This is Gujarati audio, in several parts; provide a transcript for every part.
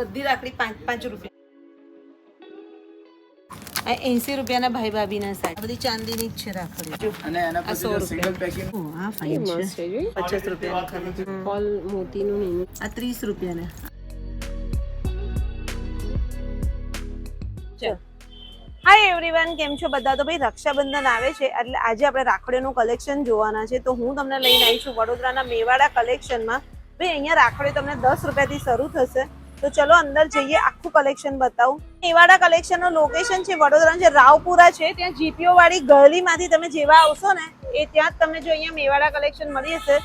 બધી રાખડી 5 રૂપિયા. 80 રૂપિયાના ભાઈ ભાભીના સેટ. બધી ચાંદીની જ છે રાખડી. અને એના પછી જો સિંગલ પેકિંગ આ ફાઈન છે. 50 રૂપિયા ખાલી. ઓલ મોતીનું નહીં. આ 30 રૂપિયાના. હાય એવરીવન, કેમ છો બધા? તો ભાઈ રક્ષાબંધન આવે છે એટલે આજે આપણે રાખડીઓનું કલેક્શન જોવાના છે. તો હું તમને લઈને આવી છું વડોદરાના મેવાડા કલેક્શનમાં. ભાઈ અહીંયા રાખડી તમને 10 રૂપિયાથી શરૂ થશે. તો ચલો અંદર જઈએ, આખું કલેક્શન બતાવું. મેવાડા કલેક્શનનું લોકેશન છે વડોદરા જે રાવપુરા છે, ત્યાં જીપીઓ વાળી ગલીમાંથી તમે જેવા આવશો ને એ ત્યાં જ તમને જો અહીંયા મેવાડા કલેક્શન મળી હશે.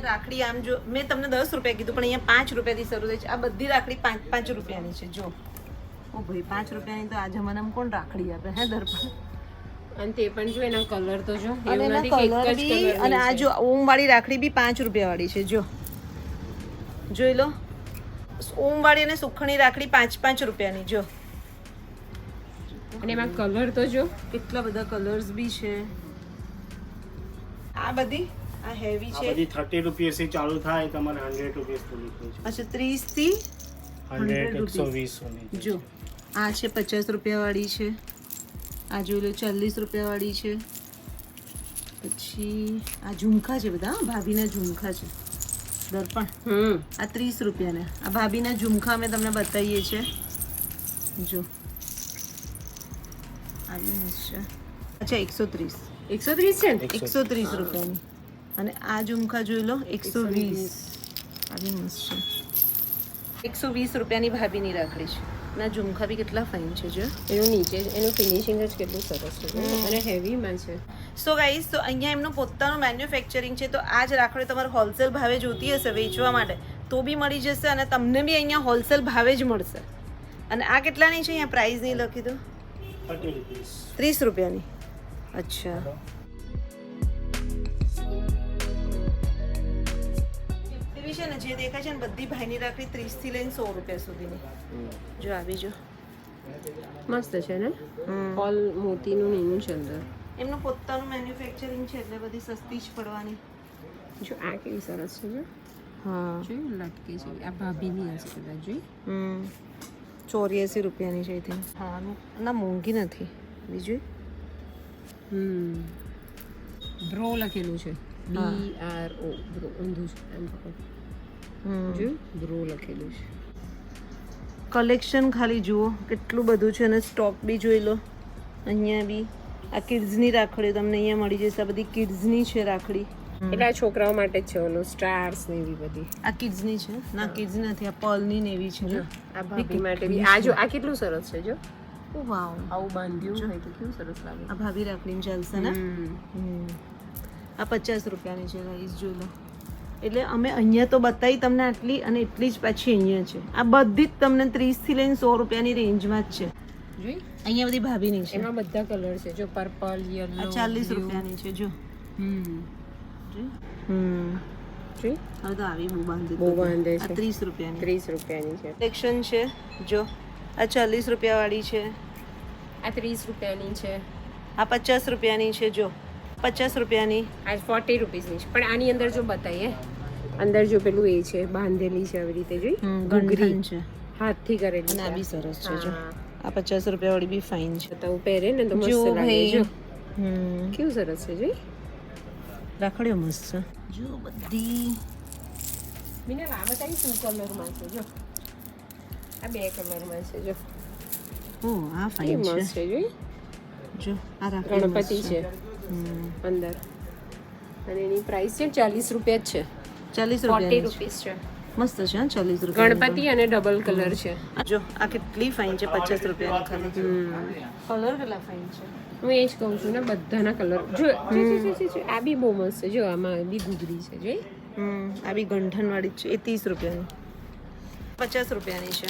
રાખડી આમ જો મેં તમને 10 રૂપિયા કીધું પણ અહીંયા 5 રૂપિયાથી શરૂ થાય છે. આ બધી રાખડી 5 રૂપિયાની છે. જો ઓ ભાઈ 5 રૂપિયાની તો આ જમાનામાં કોણ રાખડી આપે હે દર્પણ? અને તે પણ જો એના કલર તો જો અને એના કલર બી, અને આ જો ઓમ વાળી રાખડી બી 5 રૂપિયા વાળી છે. જો જોઈ લો, ઓમ વાળી અને સુખણી રાખડી 5 રૂપિયાની. જો અને એમાં કલર તો જો કેટલા બધા કલર્સ બી છે. આ બધી આ હેવી છે. આ બધી 30 રૂપિયા થી ચાલુ થાય, તમારે 100 રૂપિયા સુધી છે. અચ્છા 30 થી 100 120 સુધી. જો આ છે 50 રૂપિયા વાળી છે. આ જોઈ લો 40 રૂપિયા વાળી છે. પછી આ ઝુમખા છે બધા, ભાભીના ઝુમખા છે. દર્પણ આ 30 રૂપિયાના. આ ભાભીના ઝુમખા અમે તમને બતાવીએ છીએ. જો આવી મસ્ત છે. અચ્છા 130 130 છે ને? 130 રૂપિયાની. અને આ ઝુમખા જોઈ લો 120. આવી મસ્ત છે. 120 રૂપિયાની ભાભીની રાખડી છે. ના ઝુમખા બી કેટલા ફાઇન છે. જો એનું નીચે એનું ફિનિશિંગ જ કેટલું સરસ છે અને હેવીમાં છે. સો ગાઈઝ, તો અહીંયા એમનું પોતાનું મેન્યુફેક્ચરિંગ છે. તો આ જ રાખડી તમારે હોલસેલ ભાવે જોતી હશે વેચવા માટે તો બી મળી જશે, અને તમને બી અહીંયા હોલસેલ ભાવે જ મળશે. અને આ કેટલાની છે? અહીંયા પ્રાઇસ નહીં લખી દો. 30 રૂપિયાની. અચ્છા છે ને જે દેખાય છે ને બધી ભાઈની રાખડી 30 થી લઈને 100 રૂપિયા સુધીની. જો આવી જો મસ્ત છે ને? ઓલ મોતીનું નીનું છે અંદર. એમનું પોતાનું મેન્યુફેક્ચરિંગ છે એટલે બધી સસ્તી જ પડવાની. જો આ કેવી સરસ છે જો. હા જોઈ લટકે છે. આ ભાભીની હશે કદાચ. જોઈ 84 રૂપિયાની છે. I think. હા ના મોંઘી નથી. બીજું બ્રો લખેલું છે. BRO બ્રો ઊંધું છે એમ પકડ. જો બ્રો લખેલું છે. કલેક્શન ખાલી જુઓ કેટલું બધું છે, અને સ્ટોક બી જોઈ લો. અહીંયા બી આ કિડ્સની રાખડી તમને અહીંયા મળી જશે. આ બધી કિડ્સની છે રાખડી. એટલે આ છોકરાઓ માટે જ છે. ઓલું સ્ટાર્સ ને એવી બધી. આ કિડ્સની છે. ના કિડ્સ નથી, આ પર્લની ને એવી છે. આ ભાભી માટે બી. આ જો આ કેટલું સરસ છે. જો ઓ વાવ, આવું બાંધ્યું હોય તો કેવું સરસ લાગે. આ ભાભી રાખડીને ચાલશે ને. આ 50 રૂપિયાની છે ગાઈસ, જોઈ લો. એટલે અમે અહીંયા તો બતાવી તમને આટલી, અને એટલી જ પાછી અહીંયા છે. આ બધી જ તમને 30 થી લઈને 100 રૂપિયાની રેન્જમાં જ છે. જોઈ અહીંયા બધી ભાભીની છે. એમાં બધા કલર છે. જો પર્પલ, યલો. આ 40 રૂપિયાની છે. જો જોઈ હવે તો આવી બહુ બાંધી બહુ બાંધે આ છે. 30 રૂપિયાની. 30 રૂપિયાની છે. કલેક્શન છે. જો આ 40 રૂપિયા વાળી છે. આ 30 રૂપિયાની છે. આ 50 રૂપિયાની છે. જો 50 રૂપિયાની. આ 40 રૂપીસની છે. પણ આની અંદર જો બતાવીએ, અંદર જો પેલું એ છે બાંધેલી છે આવી રીતે. જોઈ ગંગરી છે, હાથથી કરેલી. અને આ બી સરસ છે. જો આ 50 રૂપિયા વાળી બી ફાઇન છે. તો પહેરે ને તો મસ્ત લાગે. જો કેવું સરસ છે. જોઈ રાખડીઓ મસ્ત છે. જો બધી મિનલ આ બતાવી શું કલરમાં છે. જો આ 2 કલરમાં છે. જો ઓ આ ફાઇન છે. મસ્ત છે. જોઈ જો આ રાખડી ગણપતિ છે અંદર, અને એની પ્રાઇસ છે 40 રૂપિયા જ છે. 40 40 રૂપિયા રૂપીસ છે. મસ્ત છે. 40 રૂપિયા ગણપતિ અને ડબલ કલર છે. જો આ કેટલી ફાઇન છે. 50 રૂપિયાની ખાલી. કલર કેટલા ફાઇન છે. હું એ જ કહું છું ને, બધાના કલર. જો આ બી બહુ મસ્ત છે. જો આમાં બી ગુગરી છે. જોઈ આ બી ગંઠન વાળી છે. એ 30 રૂપિયાની. 50 રૂપિયાની છે.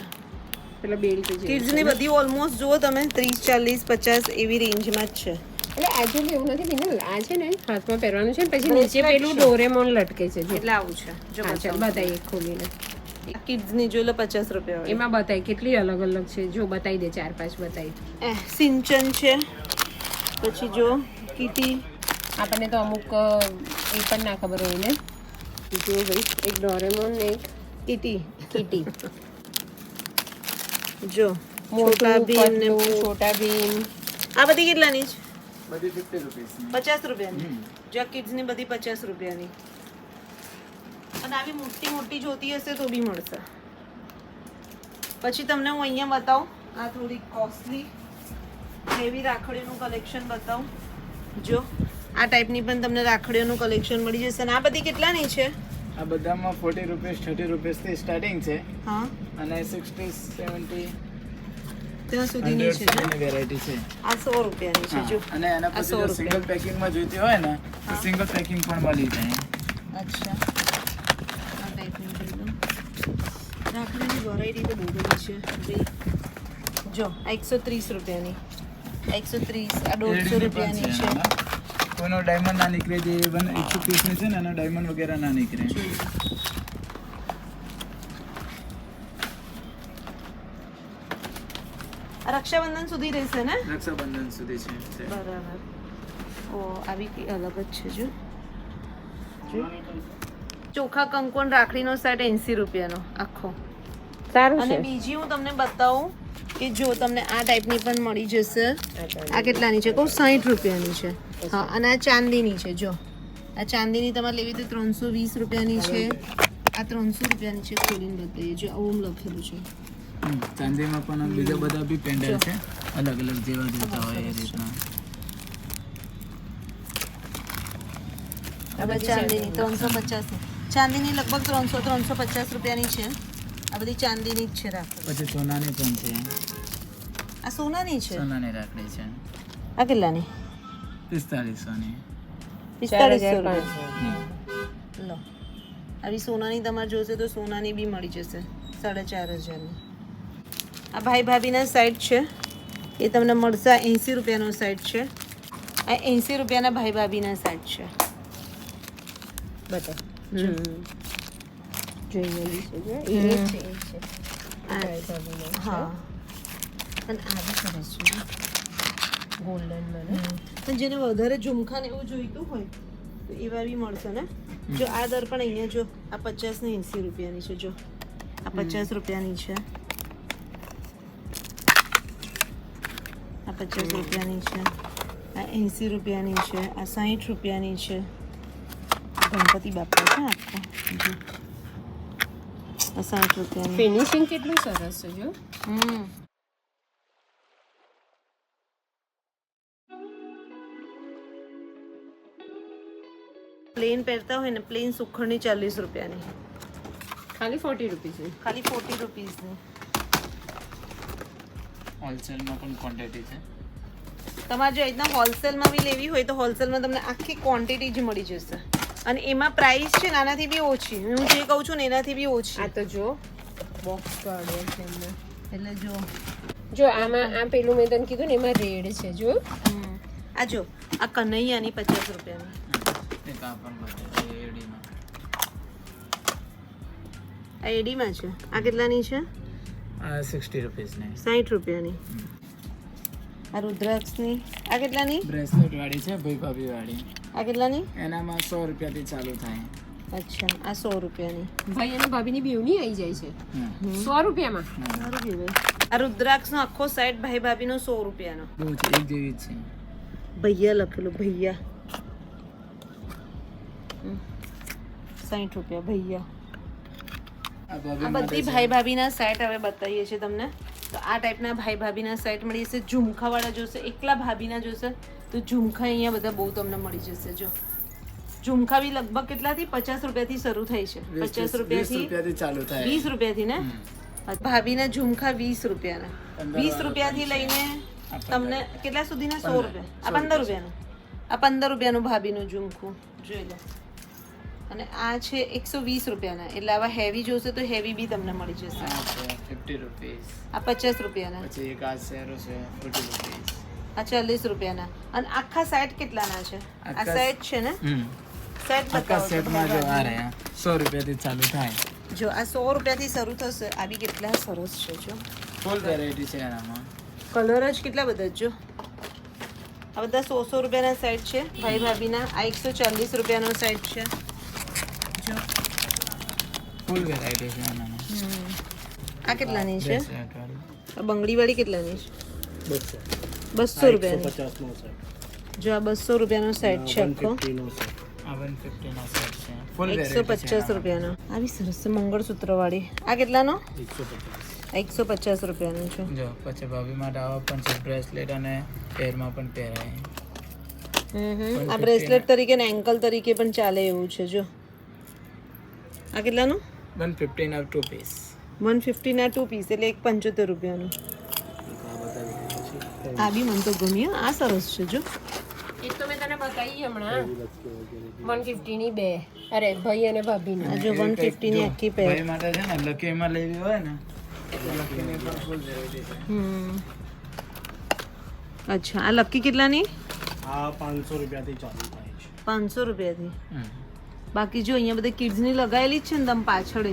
પેલા બેલ્ટ છે. કિડ્સની બધી ઓલમોસ્ટ જુઓ તમે 30 40 50 એવી રેન્જમાં જ છે. એટલે આજે એવું નથી મિનલ, આ છે ને હાથમાં પહેરવાનું છે, પછી નીચે પેલું ડોરેમોન લટકે છે. એટલે આવું છે. જો બતાવીએ ખોલીને. કિડ્સની જો લો 50 રૂપિયા વાળી. એમાં બતાય કેટલી અલગ અલગ છે, જો બતાવી દે 4-5 બતાવી. સિંચન છે, પછી જો કીટી. આપણને તો અમુક એ પણ ના ખબર હોય ને. જો ભાઈ એક ડોરેમોન ને એક કીટી કીટી. જો મોટા ભીમ ને છોટા ભીમ. આ બધી કેટલાની છે? બધી 50 રૂપીસ 50 રૂપિયાની. જો કિડ્સની બધી 50 રૂપિયાની. અને આવી મોટી મોટી જોતી હશે તો બી મળશે. પછી તમને હું અહીંયા બતાવું, આ થોડી કોસ્ટલી હેવી રાખડીઓનું કલેક્શન બતાવું. જો આ ટાઈપની પણ તમને રાખડીઓનું કલેક્શન મળી જશે. અને આ બધી કેટલાની છે? આ બધામાં 40 રૂપીસ 30 રૂપીસથી સ્ટાર્ટિંગ છે હા, અને 60 70 ત્યાં સુધીની છે. જો વેરાયટી છે. આ 100 રૂપિયાની છે. જો અને એના આ 100 પછી જો સિંગલ પેકિંગમાં જોઈતી હોય ને તો સિંગલ પેકિંગ પણ મળી જાય. અચ્છા, આ ટાઈપની બધી રાખડીની વેરાયટી તો બહુ બધી છે ભાઈ. જો આ 130 રૂપિયાની, આ 130, આ 150 રૂપિયાની છે. કોઈનો ડાયમંડ ના નીકળે, જે 150 પીસની છે ને એનો ડાયમંડ વગેરે ના નીકળે. આ રક્ષાબંધન સુધી રહેશે ને? રક્ષાબંધન સુધી છે. બરાબર. ઓ આવી કઈ અલગ જ છે. જો ચોખા કંકુન રાખડીનો સેટ 80 રૂપિયાનો આખો. સારું અને છે. બીજી હું તમને બતાવું કે જો તમને આ ટાઈપની પણ મળી જશે. આ કેટલાની છે કહું? 60 રૂપિયાની છે. હા, અને આ ચાંદીની છે. જો આ ચાંદીની તમારે લેવી તો 320 રૂપિયાની છે. આ 300 રૂપિયાની છે. ખોલીને બતાવીએ. જો ઓમ લખેલું છે. ચાંદીમાં પણ બીજા બધા બી પેન્ડલ છે, અલગ અલગ જેવા જોતા હોય એ રીતના. આ બધી ચાંદીની 350 ની. ચાંદીની લગભગ 300-350 રૂપિયાની છે. આ બધી ચાંદીની જ છે રાખડી. પછી સોનાની પણ છે. આ સોનાની છે. સોનાની રાખડી છે આ કેટલાની? 4500 ની. 4500 રૂપિયા. લો, આવી સોનાની તમારે જોશે તો સોનાની બી મળી જશે 4500 ની. આ ભાઈ ભાભીના સાઈડ છે, એ તમને મળશે 80 રૂપિયાનો સાઈડ છે. આ 80 રૂપિયાના ભાઈ ભાભીના સાઈડ છે. બતાવ. જોઈએ બી છે. જો એ છે, એ છે. હા, અને આ બી સરસ છે ગોલ્ડનમાં ને. પણ જેને વધારે ઝુમખા ને એવું જોઈતું હોય તો એવા બી મળશે ને. જો આ દર પણ અહીંયા જો આ 50 ને 80 રૂપિયાની છે. જો આ 50 રૂપિયાની છે, આ 50 રૂપિયાની છે, આ 80 રૂપિયાની છે, આ 60 રૂપિયાની છે. ગણપતિ બાપા છે આખો. જો આ 60 રૂપિયાની. ફિનિશિંગ કેટલું સરસ છે. જો પ્લેન પહેરતા હોય ને, પ્લેન સુખડની 40 રૂપિયાની. ખાલી 40 રૂપીસ છે. ખાલી 40 રૂપીસની. હોલસેલમાં પણ ક્વોન્ટિટી છે. તમારે જો રીતના હોલસેલમાં બી લેવી હોય તો હોલસેલમાં તમને આખી ક્વોન્ટિટી જ મળી જશે. અને એમાં પ્રાઇસ છે નાનાથી બી ઓછી. હું જે કહું છું ને એનાથી બી ઓછી. આ તો જો બોક્સ કાઢ્યો છે એમને. એટલે જો આમાં આ પેલું મેં તને કીધું ને એમાં રેડ છે. જો આ જો આ કનૈયાની 50 રૂપિયાની. એક આ પણ બતાવે એડીમાં. આ એડીમાં છે. આ કેટલાની છે? આ 60 રૂપીસની. 60 રૂપિયાની. આ રુદ્રાક્ષની આ કેટલાની? બ્રેસલેટ વાળી છે, ભાઈ ભાભી વાળી. આ કેટલાની? એનામાં 100 રૂપિયાથી ચાલુ થાય. અચ્છા, આ 100 રૂપિયાની. ભાઈ અને ભાભીની બેવની આવી જાય છે 100 રૂપિયામાં. સારું કહેવાય. આ રુદ્રાક્ષનો આખો સેટ ભાઈ ભાભીનો 100 રૂપિયાનો. બહુ છે, એક જેવી જ છે. ભૈયા લખેલું ભૈયા. 60 રૂપિયા ભૈયા. આ આ બધી ભાઈ ભાભીના સેટ હવે બતાવીએ છીએ તમને. તો આ ટાઈપના ભાઈ ભાભીના સેટ મળી જશે. ઝુમખાવાળા જોશે, એકલા ભાભીના જોશે તો ઝુમખા અહીંયા બધા બહુ તમને મળી જશે. જો ઝુમખા બી લગભગ કેટલાથી 50 રૂપિયાથી શરૂ થાય છે. 50 રૂપિયાથી ચાલુ થાય. 20 રૂપિયાથી ને. ભાભીના ઝુમખા 20 રૂપિયાના. 20 રૂપિયાથી લઈને તમને કેટલા સુધીના? 100 રૂપિયા. આ 15 રૂપિયાનું. આ 15 રૂપિયાનું ભાભીનું ઝુમખું જોઈ લો. અને આ છે 120 રૂપિયાના. એટલે આવા હેવી જોશે તો હેવી બી તમને મળી જશે. 50 રૂપીસ. આ 50 રૂપિયાના. પછી એક આ શેરો છે 40 રૂપીસ. આ 40 રૂપિયાના. અને આખા સેટ કેટલાના છે? આ સેટ છે ને? સેટ આખા બતાવો. સેટમાં જો આ રહ્યા 100 રૂપિયાથી ચાલુ થાય. જો આ 100 રૂપિયાથી શરૂ થશે. આ બી કેટલા સરસ છે જો. ફૂલ વેરાયટી છે એનામાં. કલર જ કેટલા બધા જો. આ બધા 100 રૂપિયાના સેટ છે ભાઈ ભાભીના. આ 140 રૂપિયાનો સેટ છે જો. ફૂલ વેરાયટી છે એનામાં. આ કેટલાની છે? બ્રેસલેટ વાળી. આ બંગડીવાળી કેટલાની છે? 200 રૂપિયાની. જો આ 200 રૂપિયાનો સેટ છે આખો. આ 150 ના સેટ છે. ફૂલ 150 રૂપિયાનો. આ બી સરસ છે મંગળસૂત્રવાળી. આ કેટલાનો? 150 રૂપિયાનું છે. જો પછી ભાભી માટે આવા પણ છે બ્રેસલેટ અને પેરમાં પણ પહેરાય. આ બ્રેસલેટ તરીકે ને એન્કલ તરીકે પણ ચાલે એવું છે જો. આ કેટલાનું? 150 ના 2 પીસ. 150 ના 2 પીસ એટલે 175 રૂપિયાનું. આ બી મને તો ગમ્યું. આ સરસ છે જો. એક તો મેં તને બતાવી હમણાં 150 ની બે. અરે ભાઈ અને ભાભીની. આ જો 150 ની આખી પેર. ભાઈ માટે છે ને લકીમાં લેવી હોય ને તો લકીની પણ ફૂલ વેરાયટી છે. અચ્છા આ લકી કેટલાની? આ 500 રૂપિયાથી ચાલુ થાય છે. 500 રૂપિયાથી. બાકી જો અહીંયા બધા કિડ્સની લગાવેલી જ છે ને તમ પાછળ.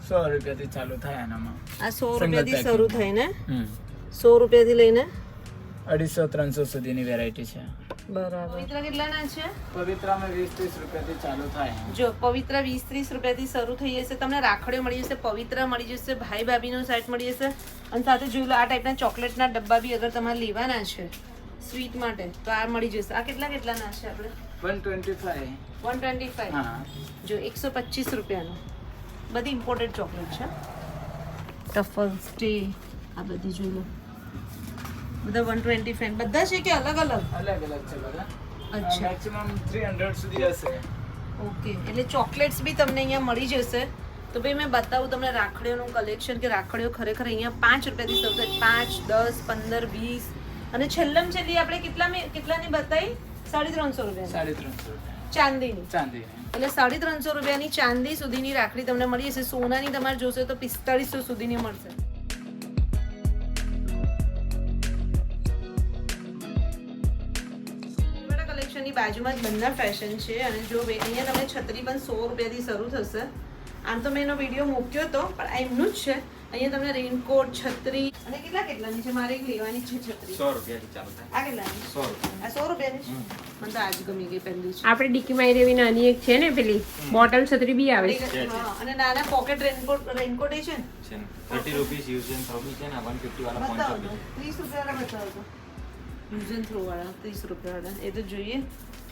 100 રૂપિયાથી ચાલુ થાય એનામાં. આ 100 રૂપિયાથી શરૂ થાય ને? હમ 100 રૂપિયાથી લઈને 250-300 સુધીની વેરાયટી છે. બરાબર. પવિત્ર કેટલાના છે? પવિત્રામાં 20-30 રૂપિયાથી ચાલુ થાય. જો પવિત્ર 20-30 રૂપિયાથી શરૂ થઈ જશે. તમને રાખડીઓ મળી જશે, પવિત્ર મળી જશે, ભાઈ ભાભીનો સેટ મળી જશે અને સાથે જોઈ લો આ ટાઈપના ચોકલેટના ડબ્બા બી અગર તમારે લેવાના છે સ્વીટ માટે તો આ મળી જશે. આ કેટલાના છે આપણે? 125. 125. હા જો 125 રૂપિયાનો. બધી ઇમ્પોર્ટેડ ચોકલેટ છે. ટફલ સ્ટે આ બધી જોઈ લો. બધા 125 બધા છે કે અલગ અલગ? અલગ અલગ છે બધા. અચ્છા મેક્સિમમ 300 સુધી હશે. ઓકે એટલે ચોકલેટ્સ બી તમને અહીંયા મળી જશે. તો ભાઈ મેં બતાવું તમને રાખડીઓનું કલેક્શન કે રાખડીઓ ખરેખર અહીંયા 5 રૂપિયાથી શરૂ થાય. 5, 10, 15, 20 અને છેલ્લમ છેલ્લી આપણે કેટલાની બતાવી? 350 રૂપિયા. 350 રૂપિયા ચાંદીની. ચાંદી. એટલે 350 રૂપિયાની ચાંદી સુધીની રાખડી તમને મળી જશે. સોનાની તમારે જોશે તો 4500 સુધીની મળશે. કલેક્શનની બાજુમાં જ બંધા ફેશન છે અને જો અહીંયા તમને છત્રી પણ 100 રૂપિયાથી શરૂ થશે. આમ તો મેં એનો વિડીયો મૂક્યો હતો પણ આ એમનું જ છે. અહીંયા તમને રેનકોટ, છત્રી અને કેટલાની છે? મારે એક લેવાની છે છત્રી. 100 રૂપિયાથી ચાલુ થાય. આ કેટલાની? 100 રૂપિયા. આ 100 રૂપિયાની છે. મને તો આજ ગમી ગઈ પહેલી છે. આપણે ડીકી માઈ દેવી નાની એક છે ને પેલી બોટલ છત્રી બી આવે છે. હા, અને નાના પોકેટ રેનકોટ એ છે ને? છે ને 30 રૂપીસ યુઝ એન્ડ થ્રો બી છે ને 150 વાળા બતાવો 500 તો. 30 રૂપિયાવાળા બતાવો તો. યુઝ એન્ડ થ્રો વાળા 30 રૂપિયાવાળા એ તો જોઈએ.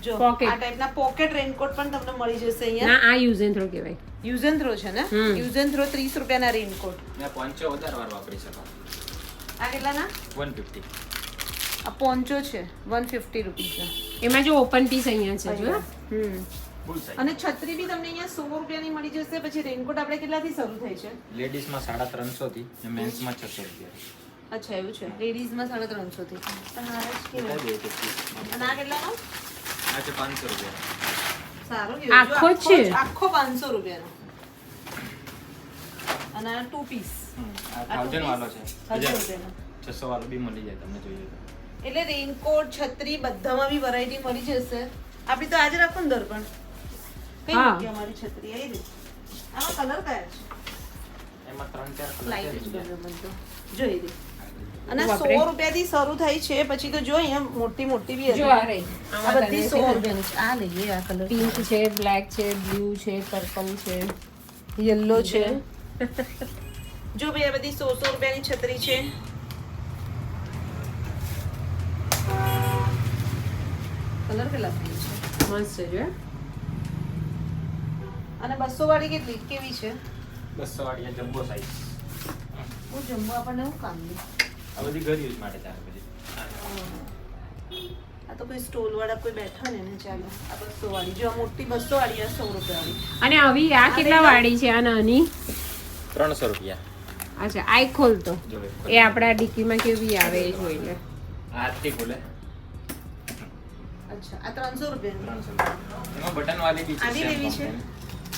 જો Pocket. આ ટાઈપના પોકેટ રેનકોટ પણ તમને મળી જશે અહીંયા. ના આ યુઝ એન્ડ થ્રો કહેવાય. યુઝ એન્ડ થ્રો છે ને? યુઝ એન્ડ થ્રો 30 રૂપિયાના રેનકોટ. ને પોન્ચો વધારે વાર વાપરી શકો. આ કેટલાના? 150. આ પોન્ચો છે 150 રૂપિયાના. એમાં જો ઓપન પીસ અહીંયા છે જો. Full size. અને છત્રી બી તમને અહીંયા 100 રૂપિયાની મળી જશે. પછી રેનકોટ આપણે કેટલાથી શરૂ થાય છે? લેડીઝમાં 350 થી ને મેન્સમાં 600 રૂપિયા. અચ્છા એવું છે. લેડીઝમાં 350 થી. તમારે જ કેવું? બધા 250. અને આ કેટલાનો? આ છે 500 રૂપિયા. સારું આખો જ છે. આખો 500 રૂપિયાનો. અને આ 2 પીસ આ 1000 વાળો છે. 1000 રૂપિયાનો. 600 વાળો બી મળી જાય તમને જોઈએ તો. એટલે રેનકોટ, છત્રી બધામાં બી વેરાયટી મળી જશે. આપણી તો આજે રાખો ને દર્પણ. કઈ હા. મૂકી અમારી છત્રી આવી રહી. આમાં કલર કયા છે? એમાં 3-4 કલર લાઈટ જ છે. ગમે મને તો. જોઈ દે. અને બાપરે. 100 રૂપિયાથી શરૂ થાય છે. પછી તો જો અહીંયા મોટી મોટી બી જો હતી. આ રહી. આ બધી 100 રૂપિયાની છે. આ લઈએ આ કલર. પિંક છે, બ્લેક છે, બ્લુ છે, પર્પલ છે. યલો છે. જો ભાઈ આ બધી 100 રૂપિયાની છત્રી છે. કલર કેટલા છે? મસ્ત છે જો. અને 200 વાળી કેટલી કેવી છે? 200 વાળી આ જમ્બો સાઈઝ. હું જમવા આપણને હું કામ નહીં. આ બધી ઘર યુઝ માટે ચાલે પછી. આ તો કોઈ સ્ટોલ વાળા કોઈ બેઠા ને એને ચાલે. આ 200 વાળી જો આ મોટી 200 વાળી આ 100 રૂપિયા વાળી. અને આવી આ કેટલા વાળી છે આ નાની? 300 રૂપિયા. અચ્છા આ ખોલતો જો એ આપણા ડીકીમાં કેવી આવે એ જોઈ લે. આ થી ખોલે અચ્છા આ 300 રૂપિયા. 300. એમાં બટન વાળી બી છે. આની લેવી છે?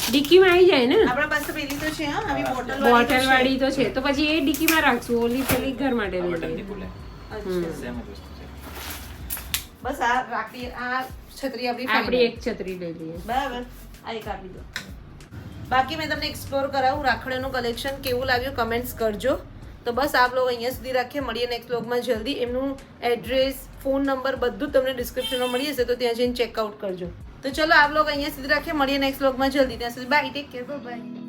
ડીકીમાં આવી જાય ને. આપણા પાસે પેલી તો છે હા આવી બોટલ બોટલ વાળી તો છે તો પછી એ ડીકીમાં રાખશું. ઓલી પેલી ઘર માટે લઈ બટન થી લઈએ. ખોલે. અચ્છા સેમ જ વસ્તુ છે. બસ આ રાખડી આ છત્રી આપણી આપણી final. એક છત્રી લઈ લઈએ. બરાબર આ એક આપી દો. બાકી મેં તમને એક્સપ્લોર કરાવું રાખડીનું કલેક્શન કેવું લાગ્યું કમેન્ટ્સ કરજો. તો બસ આ બ્લોગ અહીંયા સુધી રાખીએ, મળીએ નેક્સ્ટ બ્લોગમાં જલ્દી. એમનું એડ્રેસ, ફોન નંબર બધું જ તમને ડિસ્ક્રિપ્શનમાં મળી જશે, તો ત્યાં જઈને ચેકઆઉટ કરજો. તો ચલો આ બ્લોગ અહીંયા સુધી રાખીએ, મળીએ નેક્સ્ટ બ્લોગમાં જલ્દી. ત્યાં સુધી બાય, ટેક કેર, બાય.